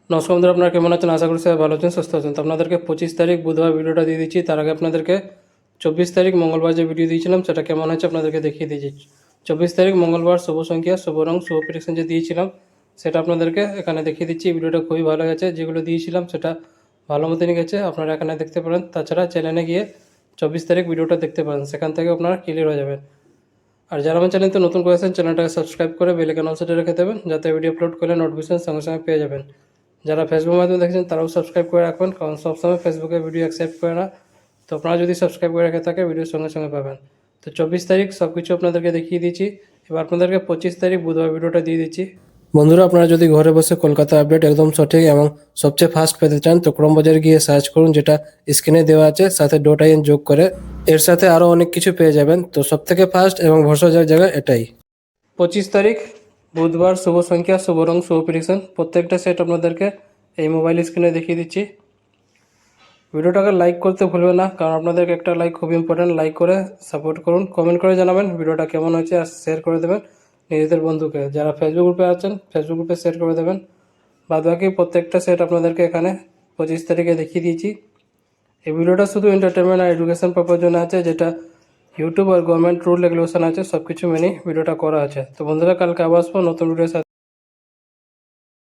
নমস্কার বন্ধুরা, আপনারা কেমন আছেন? আশা করি সবাই ভালো আছেন, সুস্থ আছেন। তো আপনাদেরকে 25 তারিখ বুধবার ভিডিওটা দিয়ে দিচ্ছি। তার আগে আপনাদেরকে 24 তারিখ মঙ্গলবার যে ভিডিও দিয়েছিলাম সেটা কেমন হয়েছে আপনাদেরকে দেখিয়ে দিয়েছি। 24 তারিখ মঙ্গলবার শুভ সংখ্যা, শুভ রং, শুভ প্রেডিকশন যে দিয়েছিলাম সেটা আপনাদেরকে এখানে দেখিয়ে দিচ্ছি। ভিডিওটা খুবই ভালো গেছে, যেগুলো দিয়েছিলাম সেটা ভালো মতনই গেছে, আপনারা এখানে দেখতে পারেন। তাছাড়া চ্যানেলে গিয়ে 24 তারিখ ভিডিওটা দেখতে পারেন, সেখান থেকে আপনারা ক্লিয়ার হয়ে যাবেন। আর যারা আমার চ্যানেলতে নতুন করেছেন চ্যানেলটাকে সাবস্ক্রাইব করে বেল আইকন অল সেটে রেখে দেবেন, যাতে ভিডিও আপলোড করলে নোটিফিকেশন সঙ্গে সঙ্গে পেয়ে যাবেন। যারা ফেসবুকের মাধ্যমে দেখছেন তারাও সাবস্ক্রাইব করে রাখবেন, কারণ সবসময় ফেসবুকে ভিডিও অ্যাকসেপ্ট করে না। তো আপনারা যদি সাবস্ক্রাইব করে রেখে থাকে ভিডিও সঙ্গে সঙ্গে পাবেন। তো 24 তারিখ সব কিছু আপনাদেরকে দেখিয়ে দিচ্ছি। এবার আপনাদেরকে 25 তারিখ বুধবার ভিডিওটা দিয়ে দিচ্ছি। বন্ধুরা, আপনারা যদি ঘরে বসে কলকাতা আপডেট একদম সঠিক এবং সবচেয়ে ফাস্ট পেতে চান তো ক্রোম বাজারে গিয়ে সার্চ করুন, যেটা স্ক্রিনে দেওয়া আছে, সাথে .in যোগ করে এর সাথে আরও অনেক কিছু পেয়ে যাবেন। তো সবথেকে ফাস্ট এবং ভরসাযোগ্য জায়গা এটাই। 25 তারিখ বুধবার শুভ সংখ্যা, শুভ রং, শুভ প্রেডিকশন প্রত্যেকটা সেট আপনাদেরকে এই মোবাইল স্ক্রিনে দেখিয়ে দিচ্ছি। ভিডিওটাকে লাইক করতে ভুলবেন না, কারণ আপনাদেরকে একটা লাইক খুব ইম্পর্ট্যান্ট। লাইক করে সাপোর্ট করুন, কমেন্ট করে জানাবেন ভিডিওটা কেমন হয়েছে, আর শেয়ার করে দেবেন নিজেদের বন্ধুকে। যারা ফেসবুক গ্রুপে আছেন ফেসবুক গ্রুপে শেয়ার করে দেবেন। বাদবাকি প্রত্যেকটা সেট আপনাদেরকে এখানে 25 তারিখে দেখিয়ে দিয়েছি। এই ভিডিওটা শুধু এন্টারটেনমেন্ট আর এডুকেশন পারপাস জন্য আছে, যেটা ইউটিউব আর গভর্নমেন্ট রুল রেগুলেশন আছে সব কিছু মেনে ভিডিওটা করা আছে। তো বন্ধুরা, কালকে আবার আসবো নতুন ভিডিওর সাথে।